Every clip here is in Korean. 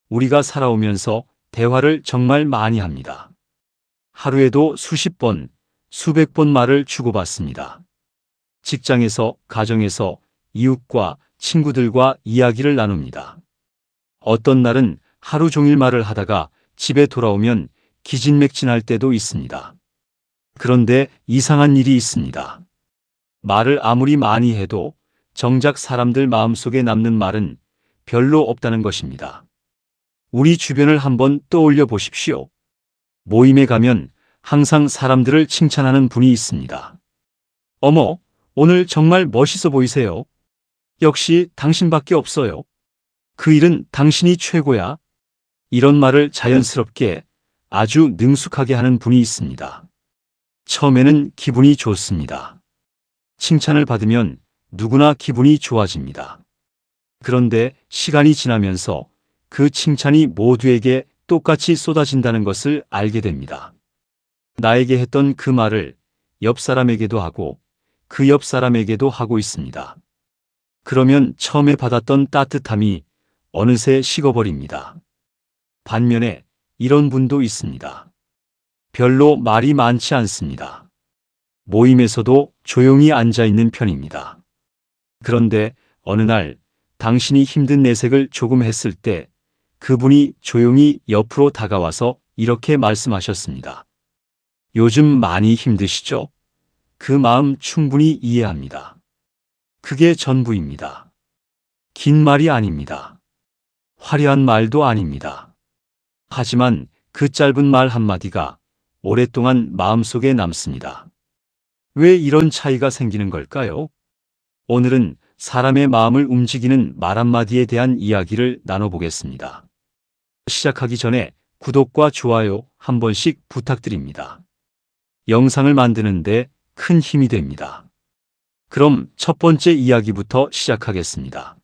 우리가 살아오면서 대화를 정말 많이 합니다. 하루에도 수십 번, 수백 번 말을 주고받습니다. 직장에서, 가정에서, 이웃과 친구들과 이야기를 나눕니다. 어떤 날은 하루 종일 말을 하다가 집에 돌아오면 기진맥진할 때도 있습니다. 그런데 이상한 일이 있습니다. 말을 아무리 많이 해도 정작 사람들 마음속에 남는 말은 별로 없다는 것입니다. 우리 주변을 한번 떠올려 보십시오. 모임에 가면 항상 사람들을 칭찬하는 분이 있습니다. 어머, 오늘 정말 멋있어 보이세요. 역시 당신밖에 없어요. 그 일은 당신이 최고야. 이런 말을 자연스럽게 아주 능숙하게 하는 분이 있습니다. 처음에는 기분이 좋습니다. 칭찬을 받으면 누구나 기분이 좋아집니다. 그런데 시간이 지나면서 그 칭찬이 모두에게 똑같이 쏟아진다는 것을 알게 됩니다. 나에게 했던 그 말을 옆 사람에게도 하고 그 옆 사람에게도 하고 있습니다. 그러면 처음에 받았던 따뜻함이 어느새 식어버립니다. 반면에 이런 분도 있습니다. 별로 말이 많지 않습니다. 모임에서도 조용히 앉아 있는 편입니다. 그런데 어느 날 당신이 힘든 내색을 조금 했을 때 그분이 조용히 옆으로 다가와서 이렇게 말씀하셨습니다. 요즘 많이 힘드시죠? 그 마음 충분히 이해합니다. 그게 전부입니다. 긴 말이 아닙니다. 화려한 말도 아닙니다. 하지만 그 짧은 말 한마디가 오랫동안 마음속에 남습니다. 왜 이런 차이가 생기는 걸까요? 오늘은 사람의 마음을 움직이는 말 한마디에 대한 이야기를 나눠보겠습니다. 시작하기 전에 구독과 좋아요 한 번씩 부탁드립니다. 영상을 만드는데 큰 힘이 됩니다. 그럼 첫 번째 이야기부터 시작하겠습니다.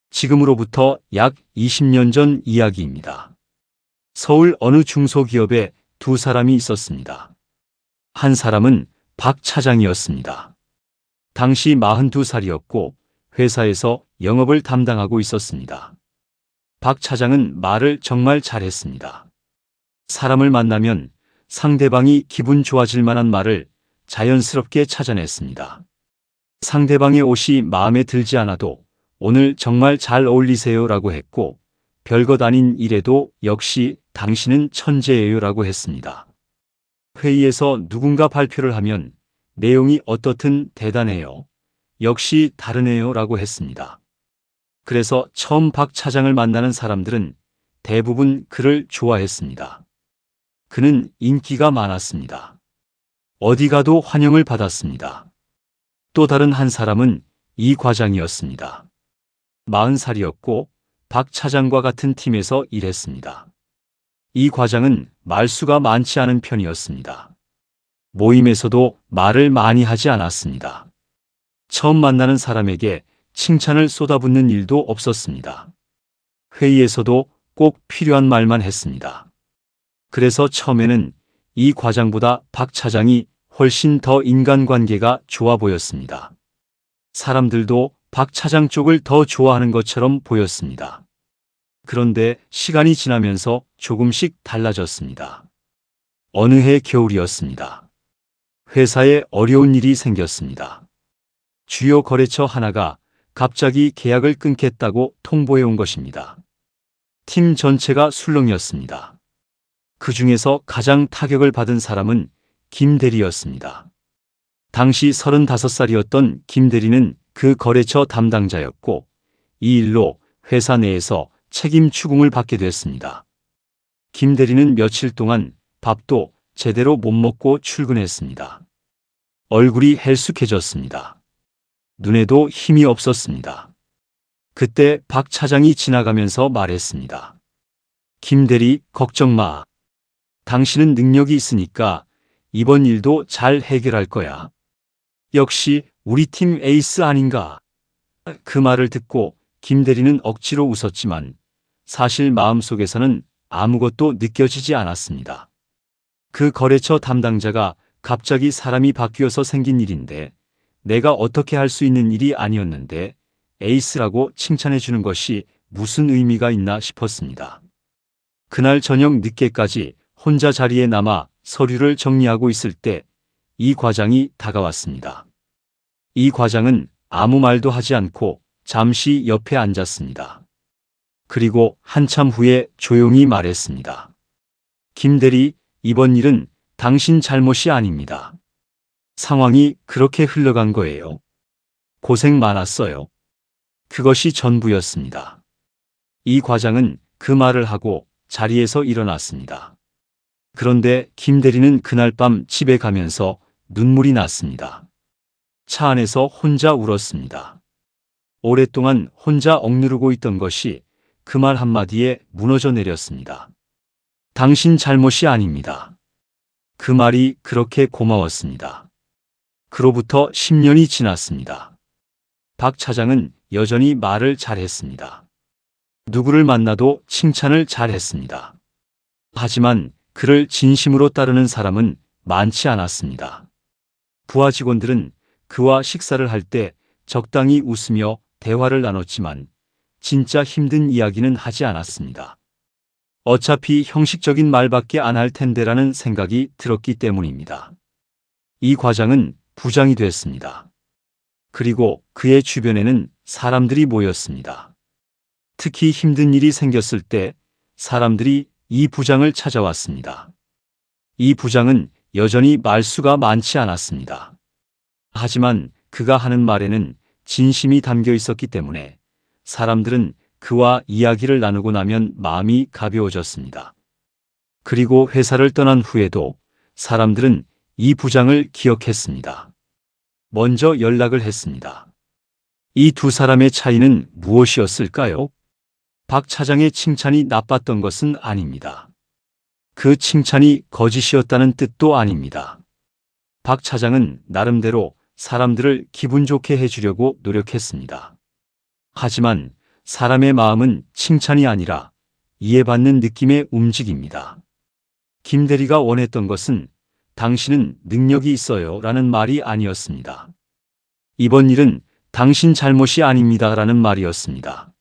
지금으로부터 약 20년 전 이야기입니다. 서울 어느 중소기업에 두 사람이 있었습니다. 한 사람은 박 차장이었습니다. 당시 42살이었고 회사에서 영업을 담당하고 있었습니다. 박 차장은 말을 정말 잘했습니다. 사람을 만나면 상대방이 기분 좋아질 만한 말을 자연스럽게 찾아냈습니다. 상대방의 옷이 마음에 들지 않아도 오늘 정말 잘 어울리세요 라고 했고 별것 아닌 일에도 역시 당신은 천재예요 라고 했습니다. 회의에서 누군가 발표를 하면 내용이 어떻든 대단해요. 역시 다르네요 라고 했습니다. 그래서 처음 박 차장을 만나는 사람들은 대부분 그를 좋아했습니다. 그는 인기가 많았습니다. 어디 가도 환영을 받았습니다. 또 다른 한 사람은 이 과장이었습니다. 40살이었고 박 차장과 같은 팀에서 일했습니다. 이 과장은 말수가 많지 않은 편이었습니다. 모임에서도 말을 많이 하지 않았습니다. 처음 만나는 사람에게 칭찬을 쏟아붓는 일도 없었습니다. 회의에서도 꼭 필요한 말만 했습니다. 그래서 처음에는 이 과장보다 박 차장이 훨씬 더 인간관계가 좋아 보였습니다. 사람들도 박 차장 쪽을 더 좋아하는 것처럼 보였습니다. 그런데 시간이 지나면서 조금씩 달라졌습니다. 어느 해 겨울이었습니다. 회사에 어려운 일이 생겼습니다. 주요 거래처 하나가 갑자기 계약을 끊겠다고 통보해 온 것입니다. 팀 전체가 술렁이었습니다. 그 중에서 가장 타격을 받은 사람은 김 대리였습니다. 당시 35살이었던 김 대리는 그 거래처 담당자였고 이 일로 회사 내에서 책임 추궁을 받게 됐습니다. 김 대리는 며칠 동안 밥도 제대로 못 먹고 출근했습니다. 얼굴이 헬쑥해졌습니다. 눈에도 힘이 없었습니다. 그때 박 차장이 지나가면서 말했습니다. 김 대리, 걱정 마. 당신은 능력이 있으니까 이번 일도 잘 해결할 거야. 역시 우리 팀 에이스 아닌가. 그 말을 듣고 김 대리는 억지로 웃었지만 사실 마음속에서는 아무것도 느껴지지 않았습니다. 그 거래처 담당자가 갑자기 사람이 바뀌어서 생긴 일인데 내가 어떻게 할 수 있는 일이 아니었는데 에이스라고 칭찬해 주는 것이 무슨 의미가 있나 싶었습니다. 그날 저녁 늦게까지 혼자 자리에 남아 서류를 정리하고 있을 때 이 과장이 다가왔습니다. 이 과장은 아무 말도 하지 않고 잠시 옆에 앉았습니다. 그리고 한참 후에 조용히 말했습니다. 김 대리, 이번 일은 당신 잘못이 아닙니다. 상황이 그렇게 흘러간 거예요. 고생 많았어요. 그것이 전부였습니다. 이 과장은 그 말을 하고 자리에서 일어났습니다. 그런데 김 대리는 그날 밤 집에 가면서 눈물이 났습니다. 차 안에서 혼자 울었습니다. 오랫동안 혼자 억누르고 있던 것이 그 말 한마디에 무너져 내렸습니다. 당신 잘못이 아닙니다. 그 말이 그렇게 고마웠습니다. 그로부터 10년이 지났습니다. 박 차장은 여전히 말을 잘했습니다. 누구를 만나도 칭찬을 잘했습니다. 하지만 그를 진심으로 따르는 사람은 많지 않았습니다. 부하 직원들은 그와 식사를 할 때 적당히 웃으며 대화를 나눴지만 진짜 힘든 이야기는 하지 않았습니다. 어차피 형식적인 말밖에 안 할 텐데라는 생각이 들었기 때문입니다. 이 과장은 부장이 됐습니다. 그리고 그의 주변에는 사람들이 모였습니다. 특히 힘든 일이 생겼을 때 사람들이 이 부장을 찾아왔습니다. 이 부장은 여전히 말수가 많지 않았습니다. 하지만 그가 하는 말에는 진심이 담겨 있었기 때문에 사람들은 그와 이야기를 나누고 나면 마음이 가벼워졌습니다. 그리고 회사를 떠난 후에도 사람들은 이 부장을 기억했습니다. 먼저 연락을 했습니다. 이 두 사람의 차이는 무엇이었을까요? 박 차장의 칭찬이 나빴던 것은 아닙니다. 그 칭찬이 거짓이었다는 뜻도 아닙니다. 박 차장은 나름대로 사람들을 기분 좋게 해주려고 노력했습니다. 하지만 사람의 마음은 칭찬이 아니라 이해받는 느낌의 움직입니다. 김 대리가 원했던 것은 당신은 능력이 있어요 라는 말이 아니었습니다. 이번 일은 당신 잘못이 아닙니다 라는 말이었습니다.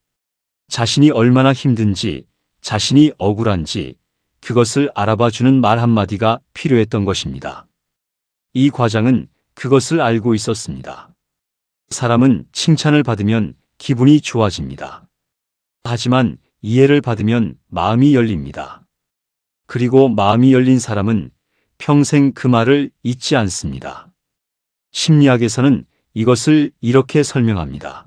자신이 얼마나 힘든지, 자신이 억울한지 그것을 알아봐주는 말 한마디가 필요했던 것입니다. 이 과장은 그것을 알고 있었습니다. 사람은 칭찬을 받으면 기분이 좋아집니다. 하지만 이해를 받으면 마음이 열립니다. 그리고 마음이 열린 사람은 평생 그 말을 잊지 않습니다. 심리학에서는 이것을 이렇게 설명합니다.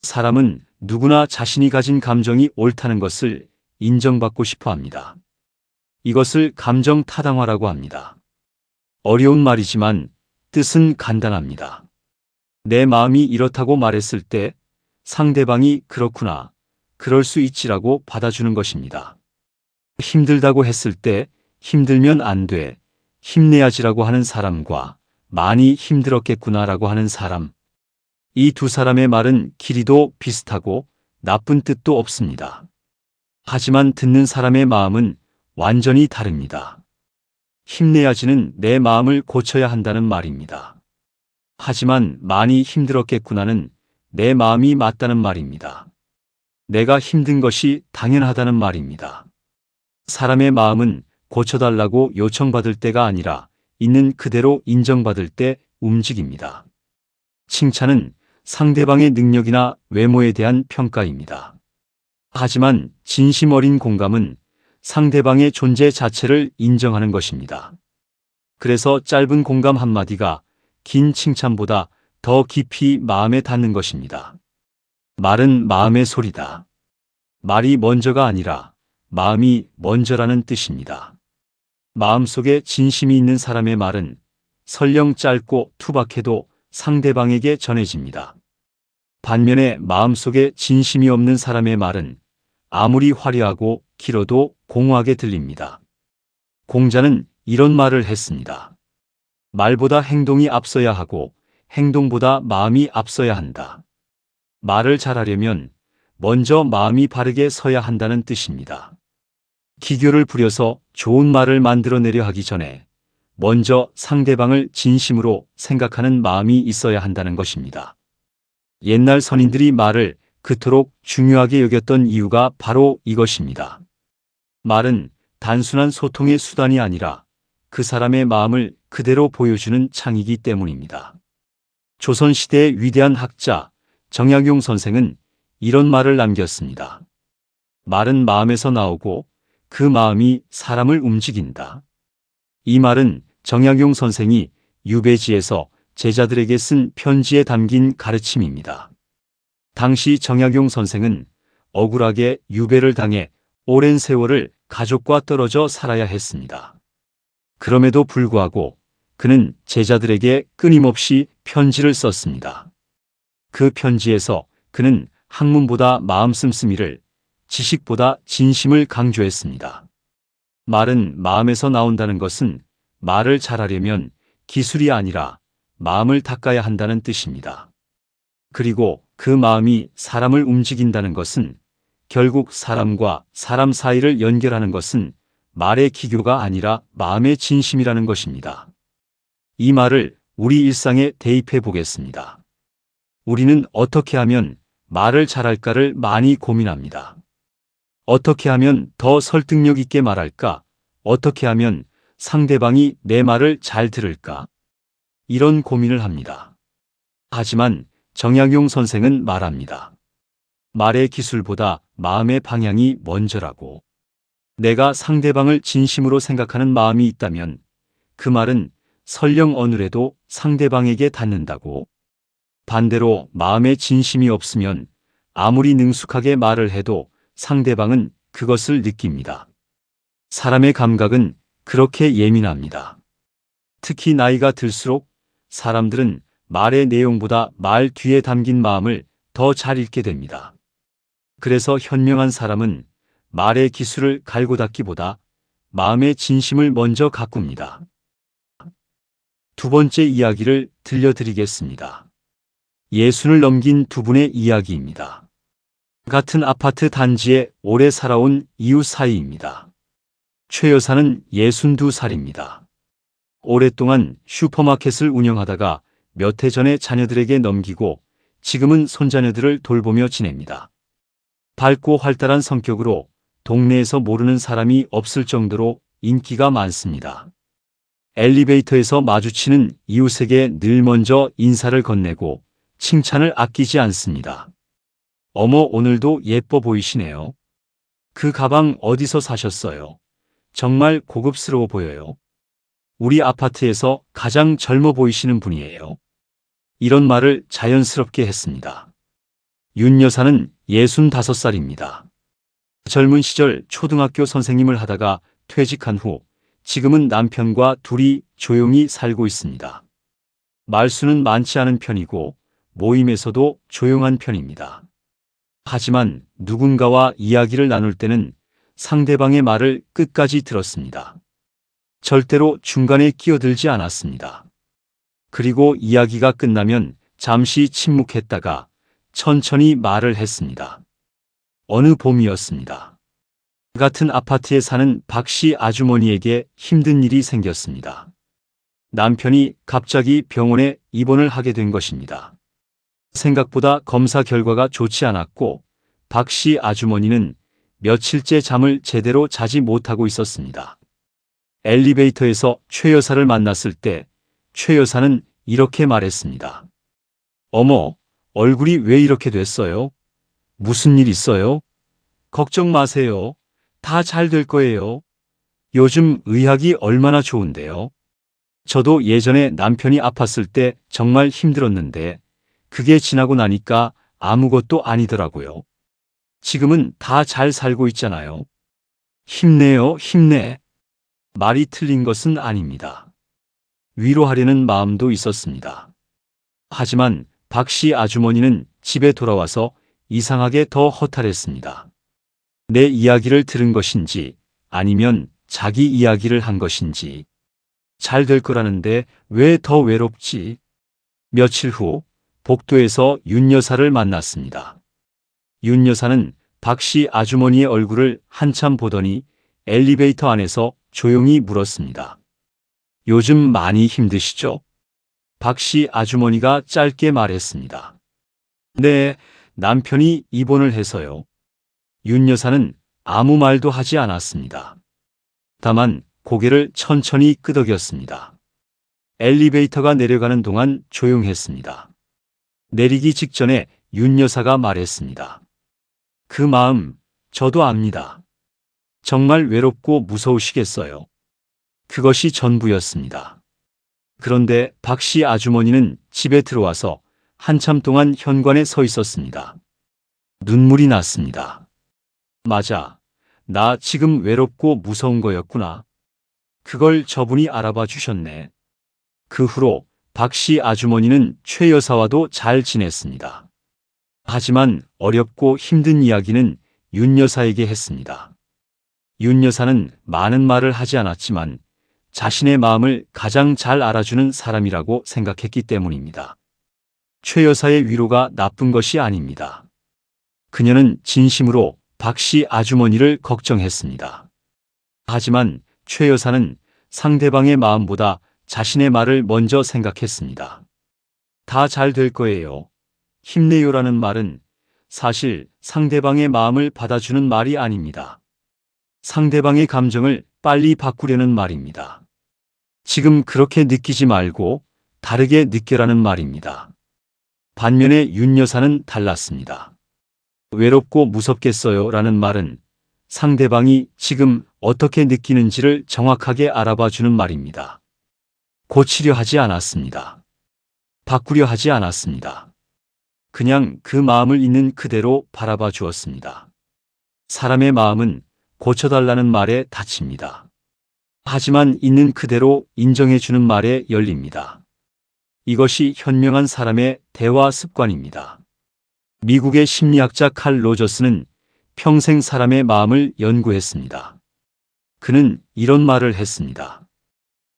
사람은 누구나 자신이 가진 감정이 옳다는 것을 인정받고 싶어 합니다. 이것을 감정 타당화라고 합니다. 어려운 말이지만 뜻은 간단합니다. 내 마음이 이렇다고 말했을 때 상대방이 그렇구나, 그럴 수 있지라고 받아주는 것입니다. 힘들다고 했을 때 힘들면 안 돼, 힘내야지라고 하는 사람과 많이 힘들었겠구나라고 하는 사람. 이 두 사람의 말은 길이도 비슷하고 나쁜 뜻도 없습니다. 하지만 듣는 사람의 마음은 완전히 다릅니다. 힘내야지는 내 마음을 고쳐야 한다는 말입니다. 하지만 많이 힘들었겠구나는 내 마음이 맞다는 말입니다. 내가 힘든 것이 당연하다는 말입니다. 사람의 마음은 고쳐달라고 요청받을 때가 아니라 있는 그대로 인정받을 때 움직입니다. 칭찬은 상대방의 능력이나 외모에 대한 평가입니다. 하지만 진심 어린 공감은 상대방의 존재 자체를 인정하는 것입니다. 그래서 짧은 공감 한마디가 긴 칭찬보다 더 깊이 마음에 닿는 것입니다. 말은 마음의 소리다. 말이 먼저가 아니라 마음이 먼저라는 뜻입니다. 마음속에 진심이 있는 사람의 말은 설령 짧고 투박해도 상대방에게 전해집니다. 반면에 마음속에 진심이 없는 사람의 말은 아무리 화려하고 길어도 공허하게 들립니다. 공자는 이런 말을 했습니다. 말보다 행동이 앞서야 하고 행동보다 마음이 앞서야 한다. 말을 잘하려면 먼저 마음이 바르게 서야 한다는 뜻입니다. 기교를 부려서 좋은 말을 만들어내려 하기 전에 먼저 상대방을 진심으로 생각하는 마음이 있어야 한다는 것입니다. 옛날 선인들이 말을 그토록 중요하게 여겼던 이유가 바로 이것입니다. 말은 단순한 소통의 수단이 아니라 그 사람의 마음을 그대로 보여주는 창이기 때문입니다. 조선시대의 위대한 학자 정약용 선생은 이런 말을 남겼습니다. 말은 마음에서 나오고 그 마음이 사람을 움직인다. 이 말은 정약용 선생이 유배지에서 제자들에게 쓴 편지에 담긴 가르침입니다. 당시 정약용 선생은 억울하게 유배를 당해 오랜 세월을 가족과 떨어져 살아야 했습니다. 그럼에도 불구하고 그는 제자들에게 끊임없이 편지를 썼습니다. 그 편지에서 그는 학문보다 마음 씀씀이를, 지식보다 진심을 강조했습니다. 말은 마음에서 나온다는 것은 말을 잘하려면 기술이 아니라 마음을 닦아야 한다는 뜻입니다. 그리고 그 마음이 사람을 움직인다는 것은 결국 사람과 사람 사이를 연결하는 것은 말의 기교가 아니라 마음의 진심이라는 것입니다. 이 말을 우리 일상에 대입해 보겠습니다. 우리는 어떻게 하면 말을 잘할까를 많이 고민합니다. 어떻게 하면 더 설득력 있게 말할까? 어떻게 하면 상대방이 내 말을 잘 들을까? 이런 고민을 합니다. 하지만 정약용 선생은 말합니다. 말의 기술보다 마음의 방향이 먼저라고. 내가 상대방을 진심으로 생각하는 마음이 있다면 그 말은 설령 어느래도 상대방에게 닿는다고. 반대로 마음에 진심이 없으면 아무리 능숙하게 말을 해도 상대방은 그것을 느낍니다. 사람의 감각은 그렇게 예민합니다. 특히 나이가 들수록 사람들은 말의 내용보다 말 뒤에 담긴 마음을 더 잘 읽게 됩니다. 그래서 현명한 사람은 말의 기술을 갈고 닦기보다 마음의 진심을 먼저 가꿉니다. 두 번째 이야기를 들려드리겠습니다. 예순을 넘긴 두 분의 이야기입니다. 같은 아파트 단지에 오래 살아온 이웃 사이입니다. 최 여사는 62살입니다. 오랫동안 슈퍼마켓을 운영하다가 몇 해 전에 자녀들에게 넘기고 지금은 손자녀들을 돌보며 지냅니다. 밝고 활달한 성격으로 동네에서 모르는 사람이 없을 정도로 인기가 많습니다. 엘리베이터에서 마주치는 이웃에게 늘 먼저 인사를 건네고 칭찬을 아끼지 않습니다. 어머, 오늘도 예뻐 보이시네요. 그 가방 어디서 사셨어요? 정말 고급스러워 보여요. 우리 아파트에서 가장 젊어 보이시는 분이에요. 이런 말을 자연스럽게 했습니다. 윤 여사는 65살입니다. 젊은 시절 초등학교 선생님을 하다가 퇴직한 후 지금은 남편과 둘이 조용히 살고 있습니다. 말수는 많지 않은 편이고 모임에서도 조용한 편입니다. 하지만 누군가와 이야기를 나눌 때는 상대방의 말을 끝까지 들었습니다. 절대로 중간에 끼어들지 않았습니다. 그리고 이야기가 끝나면 잠시 침묵했다가 천천히 말을 했습니다. 어느 봄이었습니다. 같은 아파트에 사는 박 씨 아주머니에게 힘든 일이 생겼습니다. 남편이 갑자기 병원에 입원을 하게 된 것입니다. 생각보다 검사 결과가 좋지 않았고 박 씨 아주머니는 며칠째 잠을 제대로 자지 못하고 있었습니다. 엘리베이터에서 최 여사를 만났을 때 최 여사는 이렇게 말했습니다. 어머, 얼굴이 왜 이렇게 됐어요? 무슨 일 있어요? 걱정 마세요. 다 잘 될 거예요. 요즘 의학이 얼마나 좋은데요. 저도 예전에 남편이 아팠을 때 정말 힘들었는데 그게 지나고 나니까 아무것도 아니더라고요. 지금은 다 잘 살고 있잖아요. 힘내요, 힘내. 말이 틀린 것은 아닙니다. 위로하려는 마음도 있었습니다. 하지만 박 씨 아주머니는 집에 돌아와서 이상하게 더 허탈했습니다. 내 이야기를 들은 것인지 아니면 자기 이야기를 한 것인지. 잘 될 거라는데 왜 더 외롭지? 며칠 후 복도에서 윤 여사를 만났습니다. 윤 여사는 박 씨 아주머니의 얼굴을 한참 보더니 엘리베이터 안에서 조용히 물었습니다. 요즘 많이 힘드시죠? 박 씨 아주머니가 짧게 말했습니다. 네, 남편이 입원을 해서요. 윤 여사는 아무 말도 하지 않았습니다. 다만 고개를 천천히 끄덕였습니다. 엘리베이터가 내려가는 동안 조용했습니다. 내리기 직전에 윤 여사가 말했습니다. 그 마음 저도 압니다. 정말 외롭고 무서우시겠어요. 그것이 전부였습니다. 그런데 박 씨 아주머니는 집에 들어와서 한참 동안 현관에 서 있었습니다. 눈물이 났습니다. 맞아. 나 지금 외롭고 무서운 거였구나. 그걸 저분이 알아봐 주셨네. 그 후로 박 씨 아주머니는 최 여사와도 잘 지냈습니다. 하지만 어렵고 힘든 이야기는 윤 여사에게 했습니다. 윤 여사는 많은 말을 하지 않았지만 자신의 마음을 가장 잘 알아주는 사람이라고 생각했기 때문입니다. 최 여사의 위로가 나쁜 것이 아닙니다. 그녀는 진심으로 박 씨 아주머니를 걱정했습니다. 하지만 최 여사는 상대방의 마음보다 자신의 말을 먼저 생각했습니다. 다 잘 될 거예요. 힘내요라는 말은 사실 상대방의 마음을 받아주는 말이 아닙니다. 상대방의 감정을 빨리 바꾸려는 말입니다. 지금 그렇게 느끼지 말고 다르게 느껴라는 말입니다. 반면에 윤 여사는 달랐습니다. 외롭고 무섭겠어요 라는 말은 상대방이 지금 어떻게 느끼는지를 정확하게 알아봐 주는 말입니다. 고치려 하지 않았습니다. 바꾸려 하지 않았습니다. 그냥 그 마음을 있는 그대로 바라봐 주었습니다. 사람의 마음은 고쳐달라는 말에 다칩니다. 하지만 있는 그대로 인정해 주는 말에 열립니다. 이것이 현명한 사람의 대화 습관입니다. 미국의 심리학자 칼 로저스는 평생 사람의 마음을 연구했습니다. 그는 이런 말을 했습니다.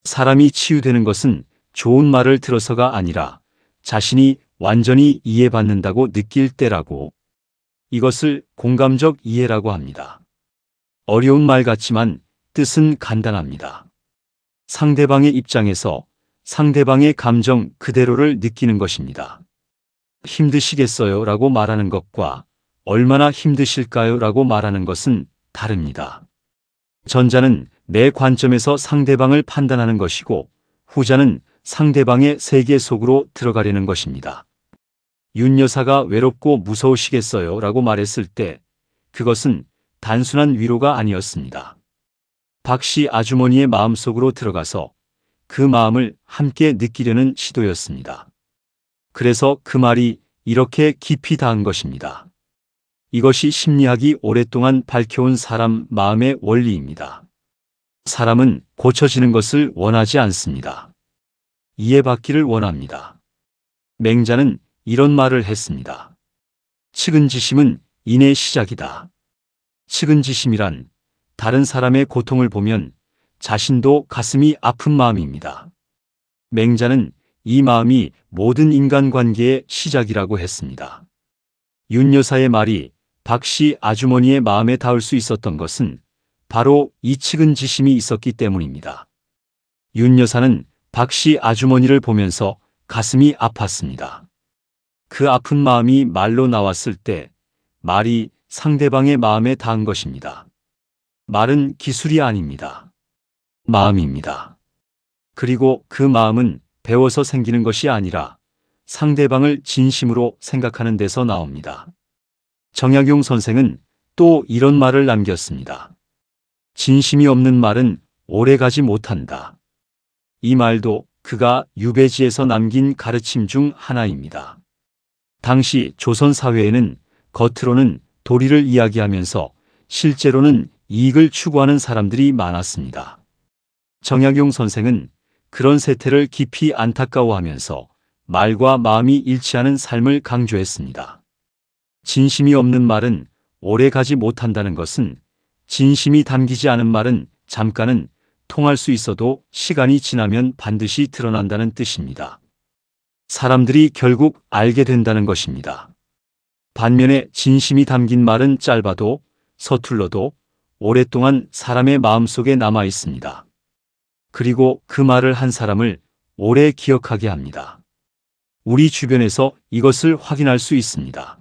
사람이 치유되는 것은 좋은 말을 들어서가 아니라 자신이 완전히 이해받는다고 느낄 때라고. 이것을 공감적 이해라고 합니다. 어려운 말 같지만 뜻은 간단합니다. 상대방의 입장에서 상대방의 감정 그대로를 느끼는 것입니다. 힘드시겠어요 라고 말하는 것과 얼마나 힘드실까요 라고 말하는 것은 다릅니다. 전자는 내 관점에서 상대방을 판단하는 것이고 후자는 상대방의 세계 속으로 들어가려는 것입니다. 윤 여사가 외롭고 무서우시겠어요 라고 말했을 때 그것은 단순한 위로가 아니었습니다. 박 씨 아주머니의 마음속으로 들어가서 그 마음을 함께 느끼려는 시도였습니다. 그래서 그 말이 이렇게 깊이 닿은 것입니다. 이것이 심리학이 오랫동안 밝혀온 사람 마음의 원리입니다. 사람은 고쳐지는 것을 원하지 않습니다. 이해받기를 원합니다. 맹자는 이런 말을 했습니다. 측은지심은 인의 시작이다. 측은지심이란 다른 사람의 고통을 보면 자신도 가슴이 아픈 마음입니다. 맹자는 이 마음이 모든 인간관계의 시작이라고 했습니다. 윤 여사의 말이 박 씨 아주머니의 마음에 닿을 수 있었던 것은 바로 이 측은지심이 있었기 때문입니다. 윤 여사는 박 씨 아주머니를 보면서 가슴이 아팠습니다. 그 아픈 마음이 말로 나왔을 때 말이 상대방의 마음에 닿은 것입니다. 말은 기술이 아닙니다. 마음입니다. 그리고 그 마음은 배워서 생기는 것이 아니라 상대방을 진심으로 생각하는 데서 나옵니다. 정약용 선생은 또 이런 말을 남겼습니다. 진심이 없는 말은 오래가지 못한다. 이 말도 그가 유배지에서 남긴 가르침 중 하나입니다. 당시 조선 사회에는 겉으로는 도리를 이야기하면서 실제로는 이익을 추구하는 사람들이 많았습니다. 정약용 선생은 그런 세태를 깊이 안타까워하면서 말과 마음이 일치하는 삶을 강조했습니다. 진심이 없는 말은 오래 가지 못한다는 것은 진심이 담기지 않은 말은 잠깐은 통할 수 있어도 시간이 지나면 반드시 드러난다는 뜻입니다. 사람들이 결국 알게 된다는 것입니다. 반면에 진심이 담긴 말은 짧아도 서툴러도 오랫동안 사람의 마음속에 남아 있습니다. 그리고 그 말을 한 사람을 오래 기억하게 합니다. 우리 주변에서 이것을 확인할 수 있습니다.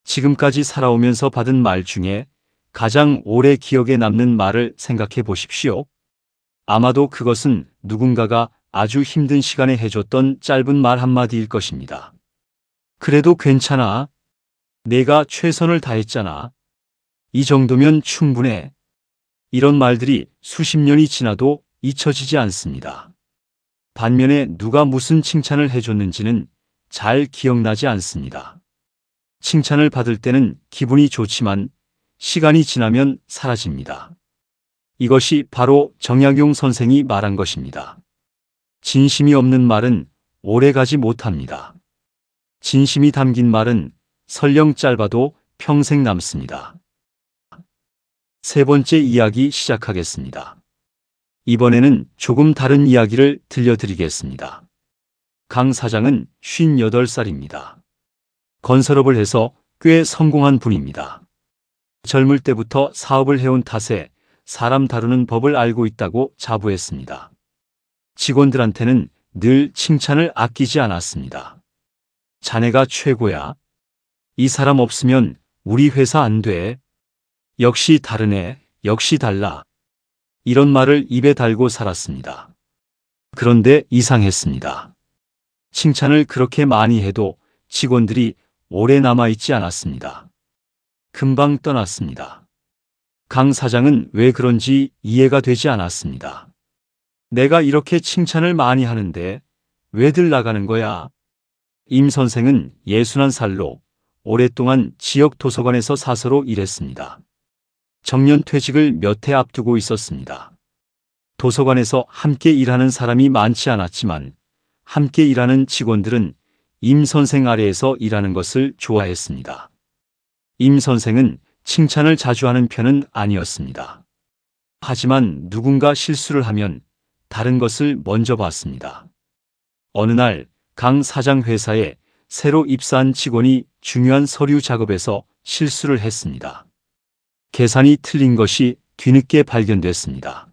지금까지 살아오면서 받은 말 중에 가장 오래 기억에 남는 말을 생각해 보십시오. 아마도 그것은 누군가가 아주 힘든 시간에 해줬던 짧은 말 한마디일 것입니다. 그래도 괜찮아. 내가 최선을 다했잖아. 이 정도면 충분해. 이런 말들이 수십 년이 지나도 잊혀지지 않습니다. 반면에 누가 무슨 칭찬을 해줬는지는 잘 기억나지 않습니다. 칭찬을 받을 때는 기분이 좋지만 시간이 지나면 사라집니다. 이것이 바로 정약용 선생이 말한 것입니다. 진심이 없는 말은 오래가지 못합니다. 진심이 담긴 말은 설령 짧아도 평생 남습니다. 세 번째 이야기 시작하겠습니다. 이번에는 조금 다른 이야기를 들려드리겠습니다. 강 사장은 58살입니다. 건설업을 해서 꽤 성공한 분입니다. 젊을 때부터 사업을 해온 탓에 사람 다루는 법을 알고 있다고 자부했습니다. 직원들한테는 늘 칭찬을 아끼지 않았습니다. 자네가 최고야. 이 사람 없으면 우리 회사 안 돼. 역시 다르네. 역시 달라. 이런 말을 입에 달고 살았습니다. 그런데 이상했습니다. 칭찬을 그렇게 많이 해도 직원들이 오래 남아있지 않았습니다. 금방 떠났습니다. 강 사장은 왜 그런지 이해가 되지 않았습니다. 내가 이렇게 칭찬을 많이 하는데 왜들 나가는 거야? 임 선생은 61살로 오랫동안 지역 도서관에서 사서로 일했습니다. 정년 퇴직을 몇 해 앞두고 있었습니다. 도서관에서 함께 일하는 사람이 많지 않았지만 함께 일하는 직원들은 임 선생 아래에서 일하는 것을 좋아했습니다. 임 선생은 칭찬을 자주 하는 편은 아니었습니다. 하지만 누군가 실수를 하면 다른 것을 먼저 봤습니다. 어느 날 강 사장 회사에 새로 입사한 직원이 중요한 서류 작업에서 실수를 했습니다. 계산이 틀린 것이 뒤늦게 발견됐습니다.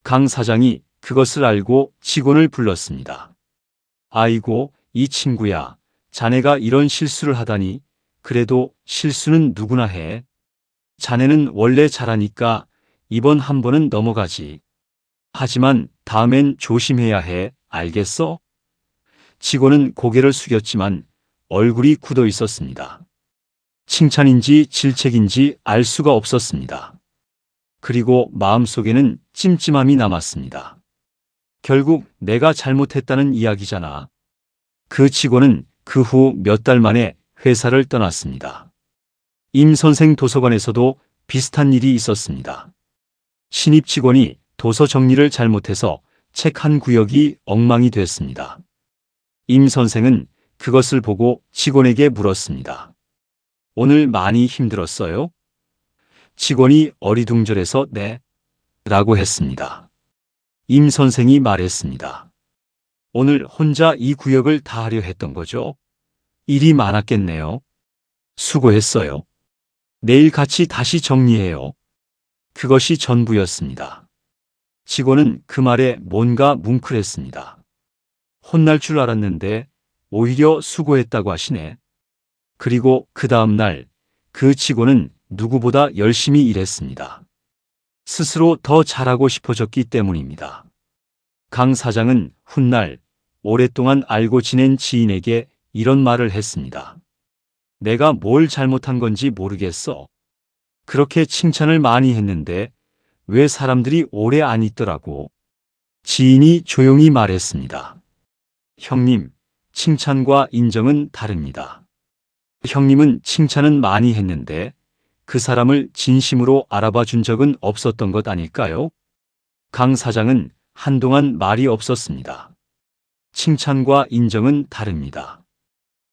강 사장이 그것을 알고 직원을 불렀습니다. 아이고, 이 친구야, 자네가 이런 실수를 하다니. 그래도 실수는 누구나 해. 자네는 원래 잘하니까 이번 한 번은 넘어가지. 하지만 다음엔 조심해야 해. 알겠어? 직원은 고개를 숙였지만 얼굴이 굳어 있었습니다. 칭찬인지 질책인지 알 수가 없었습니다. 그리고 마음속에는 찜찜함이 남았습니다. 결국 내가 잘못했다는 이야기잖아. 그 직원은 그 후 몇 달 만에 회사를 떠났습니다. 임 선생 도서관에서도 비슷한 일이 있었습니다. 신입 직원이 도서 정리를 잘못해서 책 한 구역이 엉망이 됐습니다. 임 선생은 그것을 보고 직원에게 물었습니다. 오늘 많이 힘들었어요? 직원이 어리둥절해서 네, 라고 했습니다. 임 선생이 말했습니다. 오늘 혼자 이 구역을 다 하려 했던 거죠? 일이 많았겠네요. 수고했어요. 내일 같이 다시 정리해요. 그것이 전부였습니다. 직원은 그 말에 뭔가 뭉클했습니다. 혼날 줄 알았는데 오히려 수고했다고 하시네. 그리고 그 다음 날 그 직원은 누구보다 열심히 일했습니다. 스스로 더 잘하고 싶어졌기 때문입니다. 강 사장은 훗날 오랫동안 알고 지낸 지인에게 이런 말을 했습니다. 내가 뭘 잘못한 건지 모르겠어. 그렇게 칭찬을 많이 했는데 왜 사람들이 오래 안 있더라고. 지인이 조용히 말했습니다. 형님, 칭찬과 인정은 다릅니다. 형님은 칭찬은 많이 했는데 그 사람을 진심으로 알아봐 준 적은 없었던 것 아닐까요? 강 사장은 한동안 말이 없었습니다. 칭찬과 인정은 다릅니다.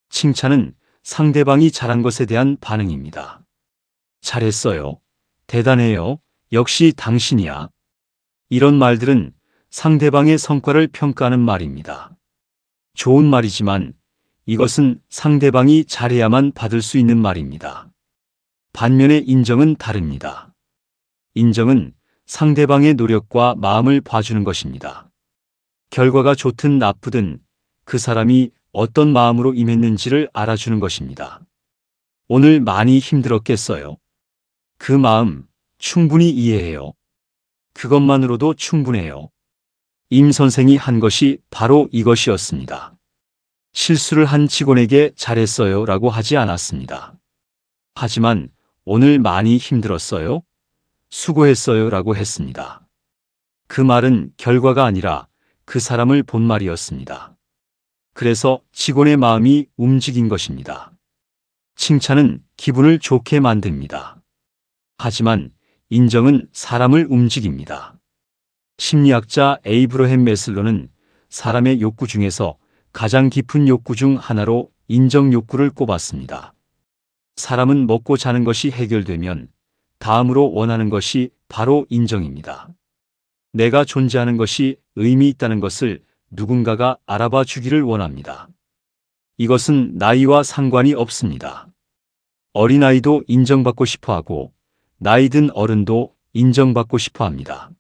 칭찬은 상대방이 잘한 것에 대한 반응입니다. 잘했어요. 대단해요. 역시 당신이야. 이런 말들은 상대방의 성과를 평가하는 말입니다. 좋은 말이지만 이것은 상대방이 잘해야만 받을 수 있는 말입니다. 반면에 인정은 다릅니다. 인정은 상대방의 노력과 마음을 봐주는 것입니다. 결과가 좋든 나쁘든 그 사람이 어떤 마음으로 임했는지를 알아주는 것입니다. 오늘 많이 힘들었겠어요. 그 마음 충분히 이해해요. 그것만으로도 충분해요. 임 선생이 한 것이 바로 이것이었습니다. 실수를 한 직원에게 잘했어요 라고 하지 않았습니다. 하지만 오늘 많이 힘들었어요? 수고했어요 라고 했습니다. 그 말은 결과가 아니라 그 사람을 본 말이었습니다. 그래서 직원의 마음이 움직인 것입니다. 칭찬은 기분을 좋게 만듭니다. 하지만 인정은 사람을 움직입니다. 심리학자 에이브러햄 매슬로는 사람의 욕구 중에서 가장 깊은 욕구 중 하나로 인정 욕구를 꼽았습니다. 사람은 먹고 자는 것이 해결되면 다음으로 원하는 것이 바로 인정입니다. 내가 존재하는 것이 의미 있다는 것을 누군가가 알아봐 주기를 원합니다. 이것은 나이와 상관이 없습니다. 어린아이도 인정받고 싶어 하고 나이 든 어른도 인정받고 싶어 합니다.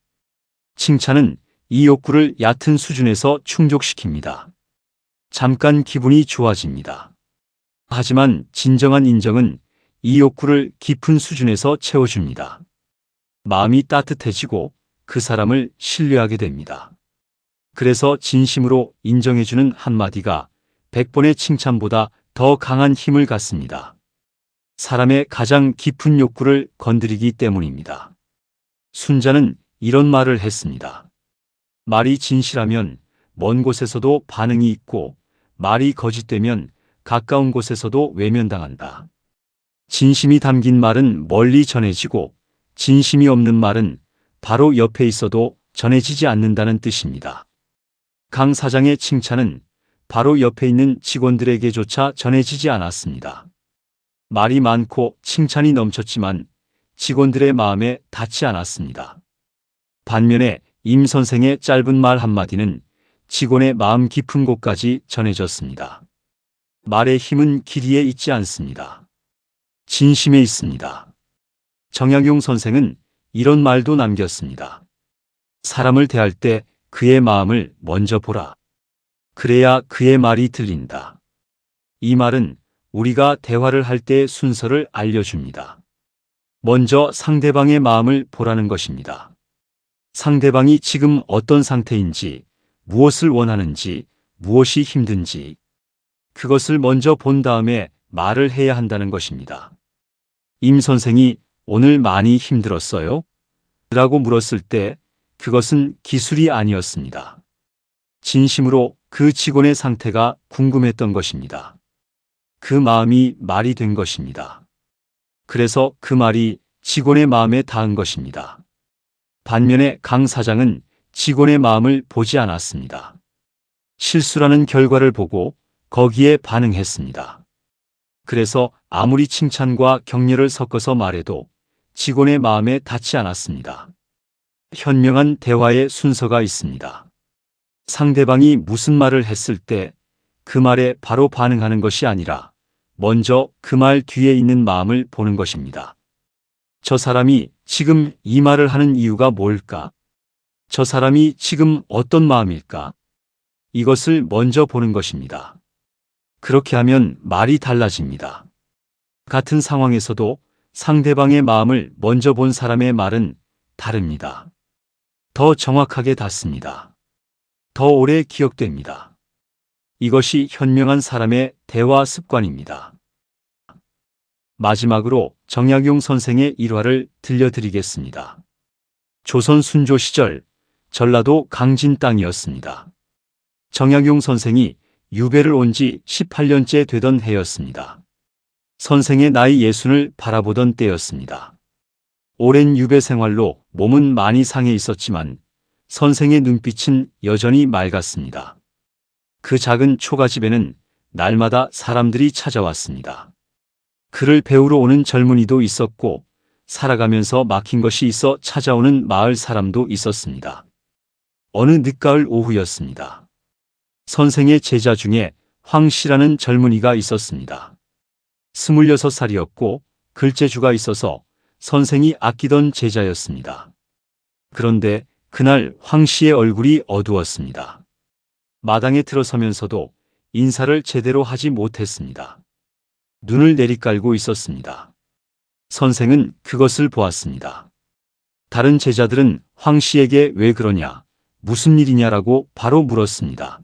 칭찬은 이 욕구를 얕은 수준에서 충족시킵니다. 잠깐 기분이 좋아집니다. 하지만 진정한 인정은 이 욕구를 깊은 수준에서 채워줍니다. 마음이 따뜻해지고 그 사람을 신뢰하게 됩니다. 그래서 진심으로 인정해주는 한마디가 100번의 칭찬보다 더 강한 힘을 갖습니다. 사람의 가장 깊은 욕구를 건드리기 때문입니다. 순자는 이런 말을 했습니다. 말이 진실하면 먼 곳에서도 반응이 있고 말이 거짓되면 가까운 곳에서도 외면당한다. 진심이 담긴 말은 멀리 전해지고 진심이 없는 말은 바로 옆에 있어도 전해지지 않는다는 뜻입니다. 강 사장의 칭찬은 바로 옆에 있는 직원들에게조차 전해지지 않았습니다. 말이 많고 칭찬이 넘쳤지만 직원들의 마음에 닿지 않았습니다. 반면에 임 선생의 짧은 말 한마디는 직원의 마음 깊은 곳까지 전해졌습니다. 말의 힘은 길이에 있지 않습니다. 진심에 있습니다. 정약용 선생은 이런 말도 남겼습니다. 사람을 대할 때 그의 마음을 먼저 보라. 그래야 그의 말이 들린다. 이 말은 우리가 대화를 할 때의 순서를 알려줍니다. 먼저 상대방의 마음을 보라는 것입니다. 상대방이 지금 어떤 상태인지, 무엇을 원하는지, 무엇이 힘든지, 그것을 먼저 본 다음에 말을 해야 한다는 것입니다. 임 선생이 오늘 많이 힘들었어요? 라고 물었을 때 그것은 기술이 아니었습니다. 진심으로 그 직원의 상태가 궁금했던 것입니다. 그 마음이 말이 된 것입니다. 그래서 그 말이 직원의 마음에 닿은 것입니다. 반면에 강 사장은 직원의 마음을 보지 않았습니다. 실수라는 결과를 보고 거기에 반응했습니다. 그래서 아무리 칭찬과 격려를 섞어서 말해도 직원의 마음에 닿지 않았습니다. 현명한 대화의 순서가 있습니다. 상대방이 무슨 말을 했을 때 그 말에 바로 반응하는 것이 아니라 먼저 그 말 뒤에 있는 마음을 보는 것입니다. 저 사람이 지금 이 말을 하는 이유가 뭘까? 저 사람이 지금 어떤 마음일까? 이것을 먼저 보는 것입니다. 그렇게 하면 말이 달라집니다. 같은 상황에서도 상대방의 마음을 먼저 본 사람의 말은 다릅니다. 더 정확하게 닿습니다. 더 오래 기억됩니다. 이것이 현명한 사람의 대화 습관입니다. 마지막으로 정약용 선생의 일화를 들려드리겠습니다. 조선 순조 시절 전라도 강진 땅이었습니다. 정약용 선생이 유배를 온 지 18년째 되던 해였습니다. 선생의 나이 60을 바라보던 때였습니다. 오랜 유배 생활로 몸은 많이 상해 있었지만 선생의 눈빛은 여전히 맑았습니다. 그 작은 초가집에는 날마다 사람들이 찾아왔습니다. 그를 배우러 오는 젊은이도 있었고 살아가면서 막힌 것이 있어 찾아오는 마을 사람도 있었습니다. 어느 늦가을 오후였습니다. 선생의 제자 중에 황씨라는 젊은이가 있었습니다. 26살이었고 글재주가 있어서 선생이 아끼던 제자였습니다. 그런데 그날 황씨의 얼굴이 어두웠습니다. 마당에 들어서면서도 인사를 제대로 하지 못했습니다. 눈을 내리깔고 있었습니다. 선생은 그것을 보았습니다. 다른 제자들은 황 씨에게 왜 그러냐, 무슨 일이냐라고 바로 물었습니다.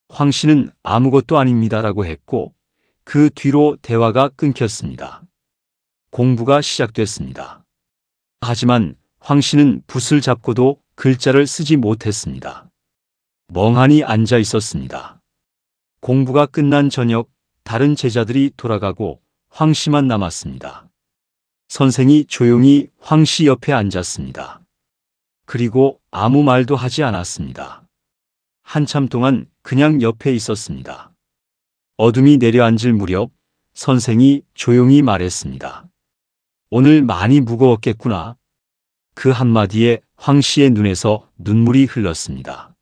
황 씨는 아무것도 아닙니다라고 했고 그 뒤로 대화가 끊겼습니다. 공부가 시작됐습니다. 하지만 황 씨는 붓을 잡고도 글자를 쓰지 못했습니다. 멍하니 앉아 있었습니다. 공부가 끝난 저녁, 다른 제자들이 돌아가고 황 씨만 남았습니다. 선생이 조용히 황 씨 옆에 앉았습니다. 그리고 아무 말도 하지 않았습니다. 한참 동안 그냥 옆에 있었습니다. 어둠이 내려앉을 무렵 선생이 조용히 말했습니다. 오늘 많이 무거웠겠구나. 그 한마디에 황 씨의 눈에서 눈물이 흘렀습니다.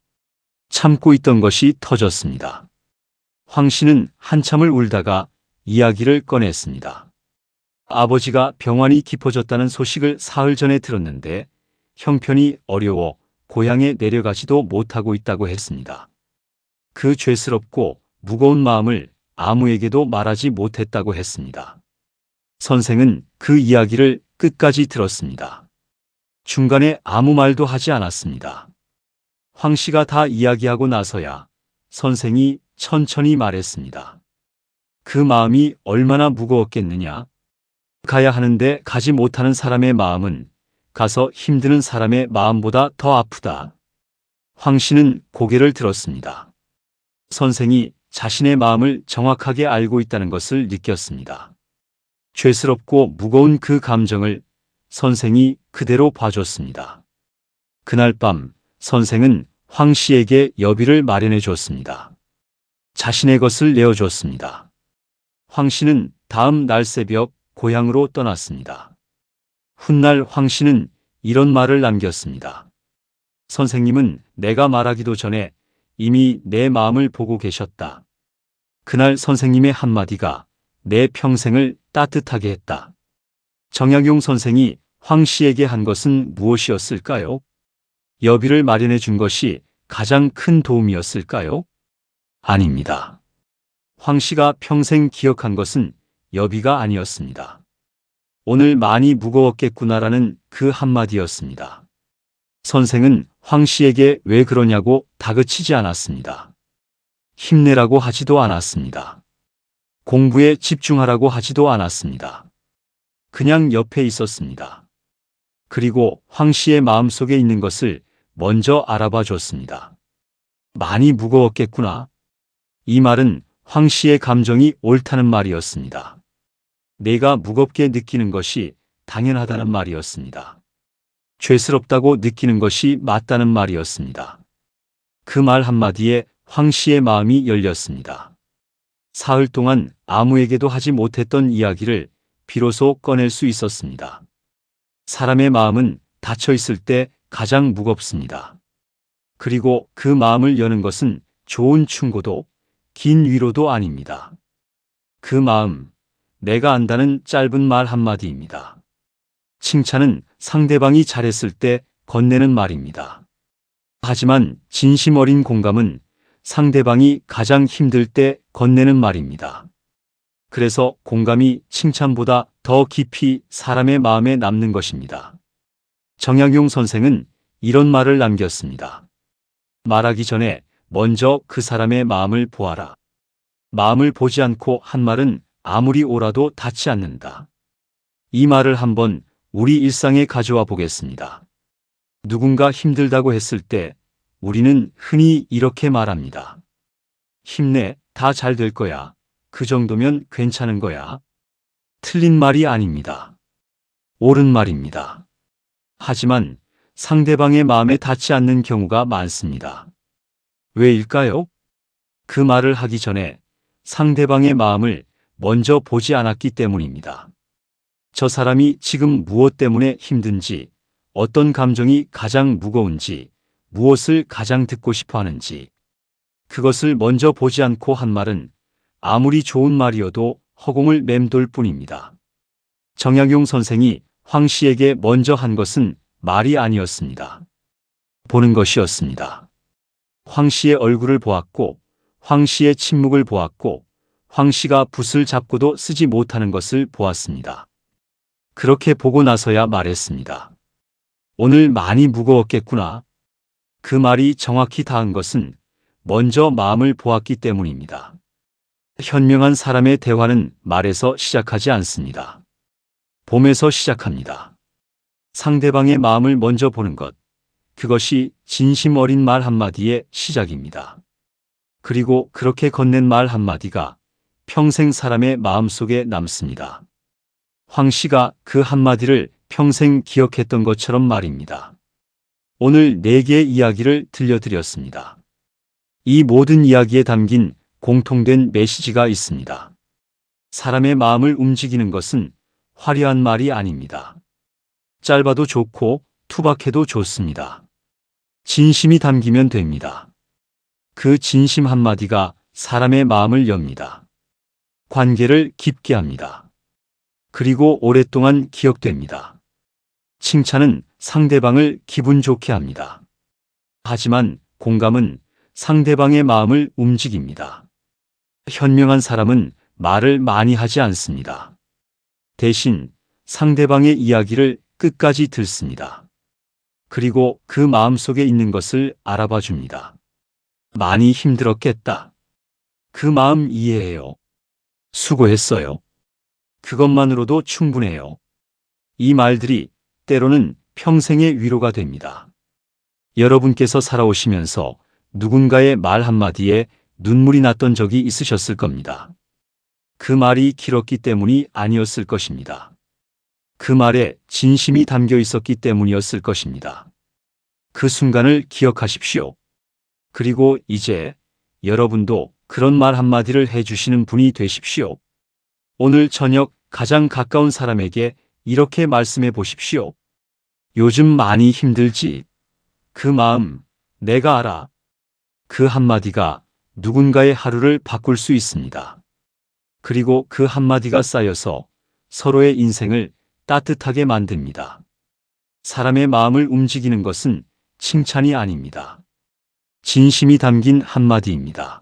참고 있던 것이 터졌습니다. 황 씨는 한참을 울다가 이야기를 꺼냈습니다. 아버지가 병환이 깊어졌다는 소식을 사흘 전에 들었는데 형편이 어려워 고향에 내려가지도 못하고 있다고 했습니다. 그 죄스럽고 무거운 마음을 아무에게도 말하지 못했다고 했습니다. 선생은 그 이야기를 끝까지 들었습니다. 중간에 아무 말도 하지 않았습니다. 황 씨가 다 이야기하고 나서야 선생이 천천히 말했습니다. 그 마음이 얼마나 무거웠겠느냐. 가야 하는데 가지 못하는 사람의 마음은 가서 힘드는 사람의 마음보다 더 아프다. 황 씨는 고개를 들었습니다. 선생이 자신의 마음을 정확하게 알고 있다는 것을 느꼈습니다. 죄스럽고 무거운 그 감정을 선생이 그대로 봐줬습니다. 그날 밤 선생은 황 씨에게 여비를 마련해 줬습니다. 자신의 것을 내어줬습니다. 황 씨는 다음 날 새벽 고향으로 떠났습니다. 훗날 황 씨는 이런 말을 남겼습니다. 선생님은 내가 말하기도 전에 이미 내 마음을 보고 계셨다. 그날 선생님의 한마디가 내 평생을 따뜻하게 했다. 정약용 선생이 황 씨에게 한 것은 무엇이었을까요? 여비를 마련해 준 것이 가장 큰 도움이었을까요? 아닙니다. 황 씨가 평생 기억한 것은 여비가 아니었습니다. 오늘 많이 무거웠겠구나라는 그 한마디였습니다. 선생은 황 씨에게 왜 그러냐고 다그치지 않았습니다. 힘내라고 하지도 않았습니다. 공부에 집중하라고 하지도 않았습니다. 그냥 옆에 있었습니다. 그리고 황 씨의 마음속에 있는 것을 먼저 알아봐 줬습니다. 많이 무거웠겠구나. 이 말은 황 씨의 감정이 옳다는 말이었습니다. 내가 무겁게 느끼는 것이 당연하다는 말이었습니다. 죄스럽다고 느끼는 것이 맞다는 말이었습니다. 그 말 한마디에 황 씨의 마음이 열렸습니다. 사흘 동안 아무에게도 하지 못했던 이야기를 비로소 꺼낼 수 있었습니다. 사람의 마음은 닫혀 있을 때 가장 무겁습니다. 그리고 그 마음을 여는 것은 좋은 충고도 긴 위로도 아닙니다. 그 마음, 내가 안다는 짧은 말 한마디입니다. 칭찬은 상대방이 잘했을 때 건네는 말입니다. 하지만 진심 어린 공감은 상대방이 가장 힘들 때 건네는 말입니다. 그래서 공감이 칭찬보다 더 깊이 사람의 마음에 남는 것입니다. 정약용 선생은 이런 말을 남겼습니다. 말하기 전에 먼저 그 사람의 마음을 보아라. 마음을 보지 않고 한 말은 아무리 옳아도 닿지 않는다. 이 말을 한번 우리 일상에 가져와 보겠습니다. 누군가 힘들다고 했을 때 우리는 흔히 이렇게 말합니다. 힘내, 다 잘 될 거야. 그 정도면 괜찮은 거야. 틀린 말이 아닙니다. 옳은 말입니다. 하지만 상대방의 마음에 닿지 않는 경우가 많습니다. 왜일까요? 그 말을 하기 전에 상대방의 마음을 먼저 보지 않았기 때문입니다. 저 사람이 지금 무엇 때문에 힘든지, 어떤 감정이 가장 무거운지, 무엇을 가장 듣고 싶어 하는지, 그것을 먼저 보지 않고 한 말은 아무리 좋은 말이어도 허공을 맴돌 뿐입니다. 정약용 선생이 황 씨에게 먼저 한 것은 말이 아니었습니다. 보는 것이었습니다. 황 씨의 얼굴을 보았고, 황 씨의 침묵을 보았고, 황 씨가 붓을 잡고도 쓰지 못하는 것을 보았습니다. 그렇게 보고 나서야 말했습니다. 오늘 많이 무거웠겠구나. 그 말이 정확히 닿은 것은 먼저 마음을 보았기 때문입니다. 현명한 사람의 대화는 말에서 시작하지 않습니다. 봄에서 시작합니다. 상대방의 마음을 먼저 보는 것, 그것이 진심 어린 말 한마디의 시작입니다. 그리고 그렇게 건넨 말 한마디가 평생 사람의 마음속에 남습니다. 황 씨가 그 한마디를 평생 기억했던 것처럼 말입니다. 오늘 4개의 이야기를 들려드렸습니다. 이 모든 이야기에 담긴 공통된 메시지가 있습니다. 사람의 마음을 움직이는 것은 화려한 말이 아닙니다. 짧아도 좋고 투박해도 좋습니다. 진심이 담기면 됩니다. 그 진심 한마디가 사람의 마음을 엽니다. 관계를 깊게 합니다. 그리고 오랫동안 기억됩니다. 칭찬은 상대방을 기분 좋게 합니다. 하지만 공감은 상대방의 마음을 움직입니다. 현명한 사람은 말을 많이 하지 않습니다. 대신 상대방의 이야기를 끝까지 듣습니다. 그리고 그 마음속에 있는 것을 알아봐 줍니다. 많이 힘들었겠다. 그 마음 이해해요. 수고했어요. 그것만으로도 충분해요. 이 말들이 때로는 평생의 위로가 됩니다. 여러분께서 살아오시면서 누군가의 말 한마디에 눈물이 났던 적이 있으셨을 겁니다. 그 말이 길었기 때문이 아니었을 것입니다. 그 말에 진심이 담겨 있었기 때문이었을 것입니다. 그 순간을 기억하십시오. 그리고 이제 여러분도 그런 말 한마디를 해주시는 분이 되십시오. 오늘 저녁 가장 가까운 사람에게 이렇게 말씀해 보십시오. 요즘 많이 힘들지? 그 마음 내가 알아. 그 한마디가 누군가의 하루를 바꿀 수 있습니다. 그리고 그 한마디가 쌓여서 서로의 인생을 따뜻하게 만듭니다. 사람의 마음을 움직이는 것은 칭찬이 아닙니다. 진심이 담긴 한마디입니다.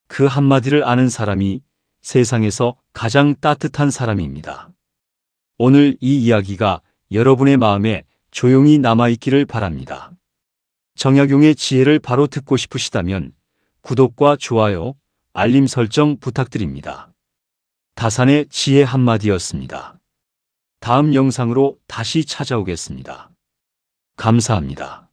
그 한마디를 아는 사람이 세상에서 가장 따뜻한 사람입니다. 오늘 이 이야기가 여러분의 마음에 조용히 남아있기를 바랍니다. 정약용의 지혜를 바로 듣고 싶으시다면 구독과 좋아요, 알림 설정 부탁드립니다. 다산의 지혜 한마디였습니다. 다음 영상으로 다시 찾아오겠습니다. 감사합니다.